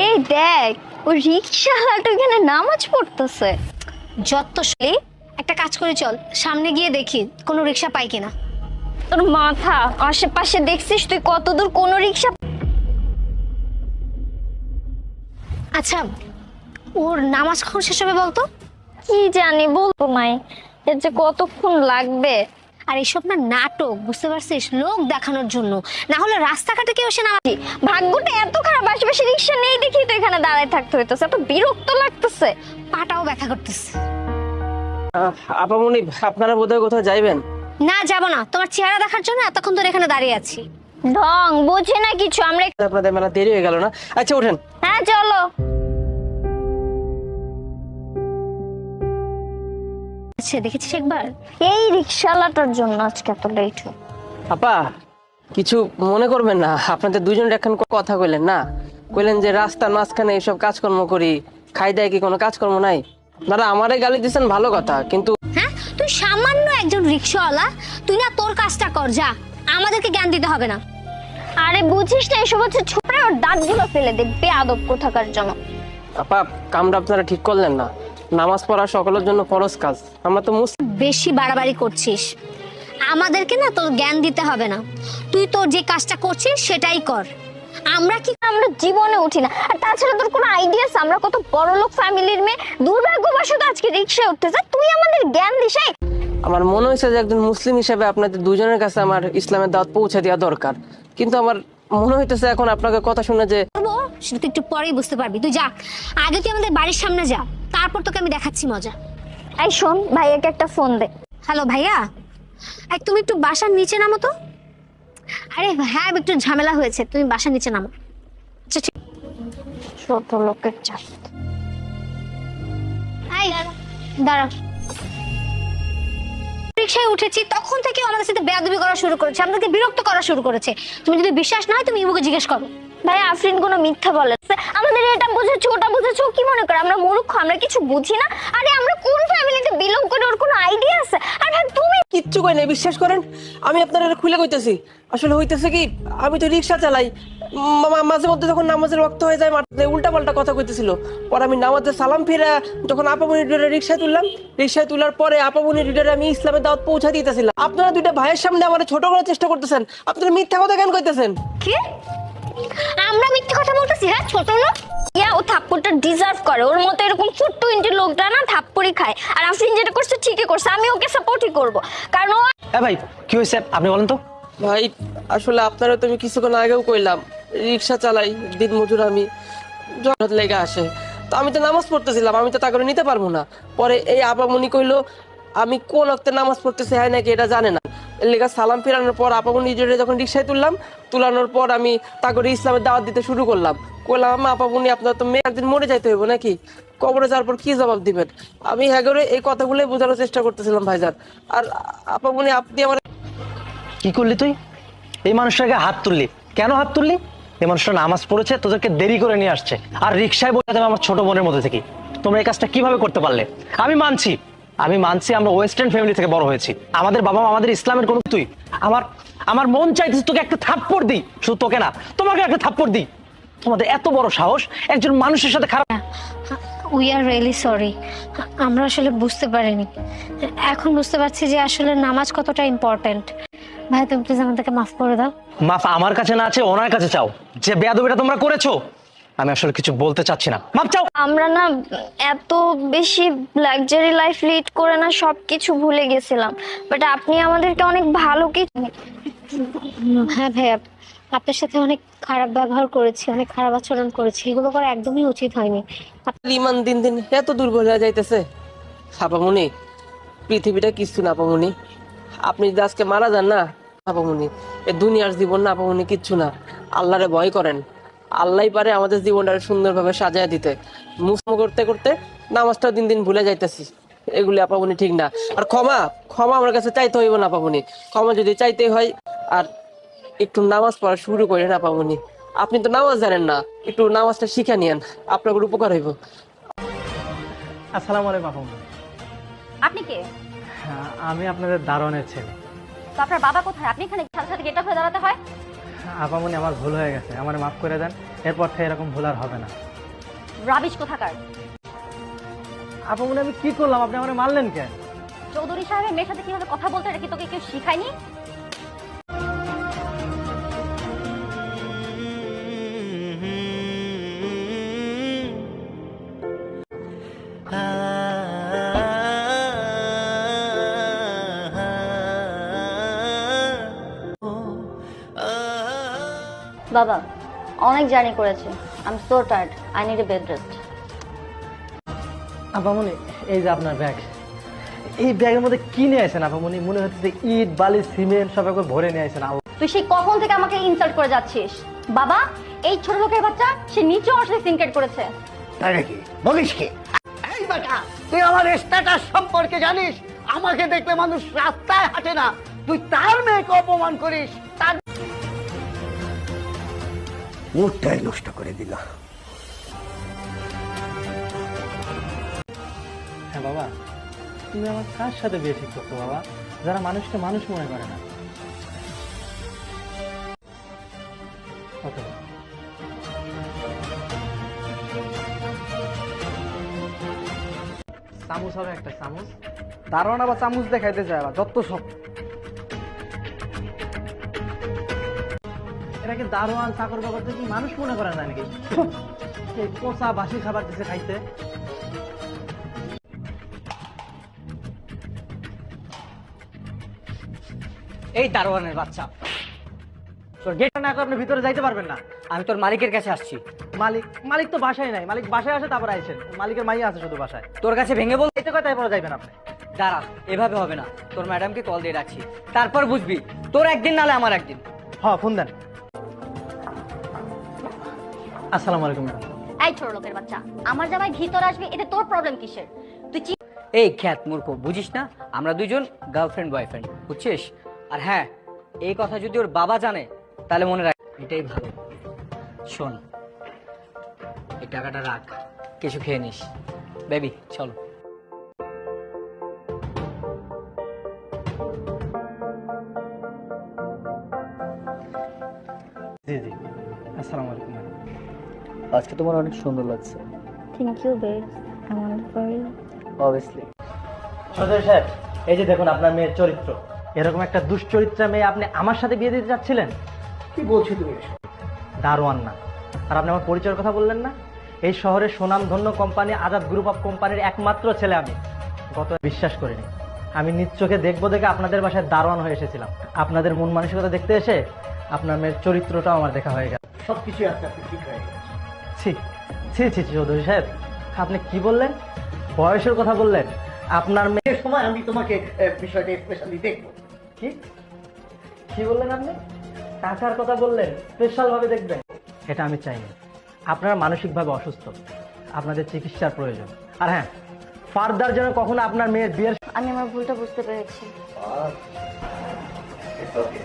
এই দেখ, ওই রিক্সাওয়ালাটা এখানে নামাজ পড়তেছে। যত সলি একটা কাজ করে চল, সামনে গিয়ে দেখি কোনো রিক্সা পাই কিনা। তোর মাথা, আশেপাশে দেখছিস তুই কতদূর কোনো রিক্সা? আচ্ছা, ওর নামাজ কখন শেষ হবে বলতো? কি জানি, বলতো নাই। এর যে কতক্ষণ লাগবে। আর এইসব না নাটক, বুঝতে পারছিস, লোক দেখানোর জন্য। না হলে রাস্তাঘাটে কেউ এসে নামাজ। ভাগ্যটা এত খারাপ, আশেপাশে রিক্সা নেই দেখি তো এখানে দাঁড়ায় থাকতে হইতেছে। এত বিরক্ত লাগতেছে, পাটাও ব্যথা করতেছে। আপামনি, আপনারা বোধহয় কোথাও যাইবেন? না, যাব না। তোমার চেহারা দেখার জন্য এতক্ষণ ধরে এখানে দাঁড়িয়ে আছি। ঢং বোঝে না কিছু। আমরা আপনাদের মেলা দেরি হয়ে গেল না? আচ্ছা ওঠেন। হ্যাঁ চলো। আচ্ছা, দেখেছিস একবার? এই রিক্সাওয়ালাটার জন্য আজকে এত লেট হয়। আপা, কিছু মনে করবেন না, আপনাদের দুজনের এখন কথা কইলেন না, কইলেন যে রাস্তার মাঝখানে এইসব কাজকর্ম করি, খাই দেয় কি কোনো কাজকর্ম নাই? দাদা আমারে গালি দিচ্ছেন ভালো কথা, কিন্তু হ্যাঁ, তুই সামান্য একজন রিক্সাওয়ালা, তুই না তোর কাজটা কর, যা। আমাদেরকে জ্ঞান দিতে হবে না। আরে বুঝিস না, এসব হচ্ছে ছোট, ওর দাঁতগুলো ফেলে দে, বেয়াদব কোথাকার জন্য। আপা কামটা আপনারা ঠিক করলেন না। নামাজ পড়া সকলের জন্য ফরজ কাজ। আমরা তো মুসলিম। বেশি বাড়াবাড়ি করছিস। আমাদেরকে না তোর জ্ঞান দিতে হবে না, তুই তোর যে কাজটা করছিস সেটাই কর। আমরা কি আমরা জীবনে উঠি না। আর তাছাড়া তোর কোনো আইডিয়া আছে আমরা কত বড় লোক ফ্যামিলির মেয়ে, দুর্ভাগ্যবশত আজকে রিক্সায় উঠতেছে, তুই আমাদের জ্ঞান দিস? আমার মনে হয়েছে যে একজন মুসলিম হিসেবে আপনাদের দুজনের কাছে আমার ইসলামের দাওয়াত পৌঁছে দেওয়া দরকার, কিন্তু আমার মনে হইতেছে এখন আপনাকে কথা শুনে যে করবো সেটা তুই একটু পরেই বুঝতে পারবি। তুই যা, আগে তুই আমাদের বাড়ির সামনে যা, তারপর তোকে আমি দেখাচ্ছি মজা। এই শোন, ভাইয়াকে একটা ফোন দে। হ্যালো ভাইয়া, তুমি একটু বাসার নিচে নামো তো। আরে হ্যাঁ, একটু ঝামেলা হয়েছে, তুমি বাসার নিচে নামো। আচ্ছা ঠিক। ছোট লোকের চাপ। এই দাঁড়া। রিক্সায় উঠেছি তখন থেকে আমাদের সাথে বেয়াদবি করা শুরু করেছে, আমাদেরকে বিরক্ত করা শুরু করেছে। তুমি যদি বিশ্বাস না হয় তুমি ইবুকে জিজ্ঞেস করো। ভাই আফরিন কোনো মিথ্যা বলে? আমাদের এটা বুঝেছো ওটা বুঝেছো, কি মনে করো আমরা মূর্খ, আমরা কিছু বুঝি না? আরে আমরা কোন ফ্যামিলিতে বিলং করি ওর কোনো আইডিয়া আছে? আর ভাই তুমি কিচ্ছু কই নাই, বিশ্বাস করেন। আমি আপনারা খুলে কইতেছি, আসলে হইতেছে কি, আমি তো রিক্সা চালাই। মাঝে মধ্যে যখন নামাজের ওয়াক্ত হয়ে যায় মাঠে উল্টা পাল্টা কথা কইতেছিল। পরে আমি নামাজে সালাম ফিরা যখন আপামনি রিডারে রিক্সায় তুললাম, রিক্সায় তোলার পরে আপামনি রিডারে আমি ইসলামের দাওয়াত পৌঁছা দিতেছিলাম। আপনারা দুইটা ভাইয়ের সামনে আমার ছোট করার চেষ্টা করতেছেন। আপনারা মিথ্যা কথা কেন কইতেছেন? কি আমরা মিথ্যে কথা বলতেছি? হ্যাঁ ছোট লোক। ও থাপ্পড়টা ডিজার্ভ করে, ওর মতো এরকম ফুট্টু ইঞ্চি লোকটা না থাপ্পড়ই খায়। আর আফরিন যেটা করছে ঠিকই করছে, আমি ওকে সাপোর্টই করব, কারণ ও হ্যাঁ ভাই, কি হয়েছে আপনি বলেন তো। ভাই আসলে আপনারা তো আমি কিছুক্ষণ আগেও কইলাম, রিক্সা চালাই, দিন মজুর আমি, জগৎ লেগে আসে। তো আমি তো নামাজ পড়তেছিলাম, আমি তো তা করে নিতে পারবো না। পরে এই আপামনি কইলো আমি কোন ওক্তে নামাজ পড়তেছি হয় নাকি এটা জানে না। এর লেগে সালাম ফিরানোর পর আপামনি নিজের যখন রিক্সায় তুলানোর পর আমি তা করে ইসলামের দাওয়াত দিতে শুরু করলাম। কইলাম আপামনি আপনার তো মেয়ে একদিন মরে যাইতে হইব নাকি, কবরে যাওয়ার পর কি জবাব দিবেন? আমি হ্যাঁ করে এই কথাগুলোই বোঝানোর চেষ্টা করতেছিলাম ভাইজান। আর আপামনি আপনি আমার কি করলি তুই? এই মানুষটাকে হাত তুললি কেন? হাত তুললি? এই মানুষটা নামাজ পড়েছে, তোদেরকে দেরি করে নিয়ে আসছে, আর রিক্সায় বসে যাবে আমার ছোট বোনের মধ্যে থেকে। তোমরা এই কাজটা কিভাবে করতে পারলে? আমি মানছি আমরা ওয়েস্টার্ন ফ্যামিলি থেকে বড় হয়েছি, আমাদের বাবা মা আমাদের ইসলামের কোনো তুই আমার মন চাইতেছে তোকে একটা থাপ্পড় দিই, শুধু তোকে না তোমাকে একটা থাপ্পড় দিই। তোমাদের এত বড় সাহস একজন মানুষের সাথে খারাপ। উই আর রিয়েলি সরি, আমরা আসলে বুঝতে পারিনি। এখন বুঝতে পারছি যে আসলে নামাজ কতটা ইম্পর্টেন্ট। ভাই তুমি প্লিজ আমাদেরকে মাফ করে দাও। মাফ আমার কাছে না আছে ওনার কাছে চাও। যে বেয়াদবিটা তোমরা করেছো, আমি আসলে কিছু বলতে চাচ্ছি না, মাফ চাও। আমরা না এত বেশি লাক্সারি লাইফ লিড করে না সবকিছু ভুলে গেছিলাম, বাট আপনি আমাদেরকে অনেক ভালো কিছু। হ্যাঁ ভাইয়া, আপনার সাথে অনেক খারাপ ব্যবহার করেছি, অনেক খারাপ আচরণ করেছি, এগুলো করা একদমই উচিত হয়নি। ইমান দিন দিন এত দুর্বল হয়ে যাইতেছে। আপামনি পৃথিবীটা কিছু না আপামনি, আপনি যদি আজকে মারা যান না আপামনি, এ দুনিয়ার জীবন না আপামনি কিচ্ছু না। আল্লাহরে ভয় করেন, আল্লাহই পারে আমাদের জীবনটা সুন্দরভাবে সাজায় দিতে। মুসলিম করতে করতে নামাজটা দিন দিন ভুলে যাইতেছি, এগুলি আপামনি ঠিক না। আর ক্ষমা আমার কাছে চাইতে হইব না আপামনি, ক্ষমা যদি চাইতে হয় আর একটু নামাজ পড়া শুরু করেন আপামনি। আপনি তো নামাজ জানেন না, একটু নামাজটা শিখে নিয়েন, আপনার উপকার হইব। আসসালামু আলাইকুম আপা। আপনি কে? আমি আপনাদের দারোয়ানের ছেলে। তো আপনার বাবা কোথায়? আপনি এখানে সাথে সাথে গেট আপ হয়ে দাঁড়াতে হয়? আপামনি আমার ভুল হয়ে গেছে, আমার মাফ করে দেন, এরপর থেকে এরকম ভুল আর হবে না। রাবিশ কোথাকার। আপামনি আমি কি করলাম, আপনি আমার মারলেন কেন? চৌধুরী সাহেবের মেয়ের সাথে কিভাবে কথা বলতে এটা কি তোকে কেউ শিখায়নি? বাবা অনেক জার্নি করেছে, I am so tired, I need a bed rest. আপামনি এই যে আপনার ব্যাগ, এই ব্যাগের মধ্যে কি নিয়ে আসেন আপামনি? মনে হচ্ছে যে ইট বালি সিমেন্ট সব একবার ভরে নিয়ে আসেন। তুই সেই কখন থেকে আমাকে ইনসাল্ট করে যাচ্ছিস? বাবা এই ছোট লোকের বাচ্চা, সে নিচেও আসলে সিনক্রেট করেছে। তাই নাকি? বলিস কি? এই বেটা, তুই আমার স্ট্যাটাস সম্পর্কে জানিস? আমাকে দেখলে মানুষ রাস্তায় হাঁটে না, তুই তার মেয়েকে অপমান করিস, তার মুডটাই নষ্ট করে দিল। হ্যাঁ বাবা, তুমি আমার কার সাথে বিয়ে ঠিক করছো বাবা, যারা মানুষকে মানুষ মনে করে না? ওকে চামচ হবে একটা, চামচ। দারোয়ান আবার চামচ দেখাইতে যায়, আবার যত সব। এটাকে দারোয়ান চাকর বাবার কি মানুষ মনে করে না নাকি? এই পচা বাসি খাবার দিছে খাইতে। এই দারোয়ানের বাচ্চা, তোর গেট না করে আপনি ভিতরে যাইতে পারবেন না। আমি তোর মালিকের কাছে আসছি। মালিক মালিক তো বাসায় নাই, মালিক বাসায় আসে তারপর আইছেন। মালিকের মাইয়া আছে শুধু বাসায়। তোর কাছে ভেঙে বল। এই তো কথাই পরে যাইবেন আপনি। দাঁড়া, এভাবে হবে না। তোর ম্যাডামকে কল দিয়ে রাখছি, তারপর বুঝবি তোর একদিন নালে আমার একদিন। হ্যাঁ ফোন দেন। আসসালামু আলাইকুম ম্যাডাম। এই ছোট লোকের বাচ্চা, আমার জামাই ভিতর আসবে, এতে তোর প্রবলেম কিসের? তুই এই খ্যাত মূর্খ, বুঝিস না আমরা দুজন গার্লফ্রেন্ড বয়ফ্রেন্ড, বুঝছিস? আর হ্যাঁ, এই কথা যদি ওর বাবা জানে তাহলে মনে রাখ এটাই ভালো। শোন, এই টাকাটা রাখ, কিছু খেয়ে নিস। বেবি চলো। জি জি, আসসালামু আলাইকুম ম্যাডাম। আজকে তোমার অনেক সুন্দর লাগছে। Thank you babe, I want for you. Obviously. Chowdhury সাহেব, এই যে দেখুন আপনার মেয়ের চরিত্র। এরকম একটা দুশ্চরিত্রা মেয়ে আপনি আমার সাথে বিয়ে দিতে চাচ্ছিলেন? কি বলছো তুমি? দারোয়ান না। আর আপনি আমার পরিচয়ের কথা বললেন না? এই শহরের সুনামধন্য কোম্পানি আজাদ গ্রুপ অফ কোম্পানির একমাত্র ছেলে আমি। গত বিশ্বাস করিনি, আমি নিজ চোখে দেখবো দেখে আপনাদের বাসায় দারোয়ান হয়ে এসেছিলাম। আপনাদের মন মানসিকতা দেখতে এসে আপনার মেয়ের চরিত্রটাও আমার দেখা হয়ে গেল। সবকিছু আস্তে আস্তে ঠিক হয়ে গেছে। ছি ছি ছি চৌধুরী সাহেব, আপনি কি বললেন? বয়সের কথা বললেন? আপনার মেয়ে এর সময় আমি তোমাকে বিষয়টা স্পেশালি দেখবো। কি কি বললেন আপনি? টাকার কথা বললেন, স্পেশাল ভাবে দেখবেন? এটা আমি চাই না। আপনারা মানসিকভাবে অসুস্থ, আপনাদের চিকিৎসার প্রয়োজন। আর হ্যাঁ, ফার্দার যেন কখনো আপনার মেয়ের বিয়ের আমি আমার ভুলটা বুঝতে পেরেছি। আর it's okay.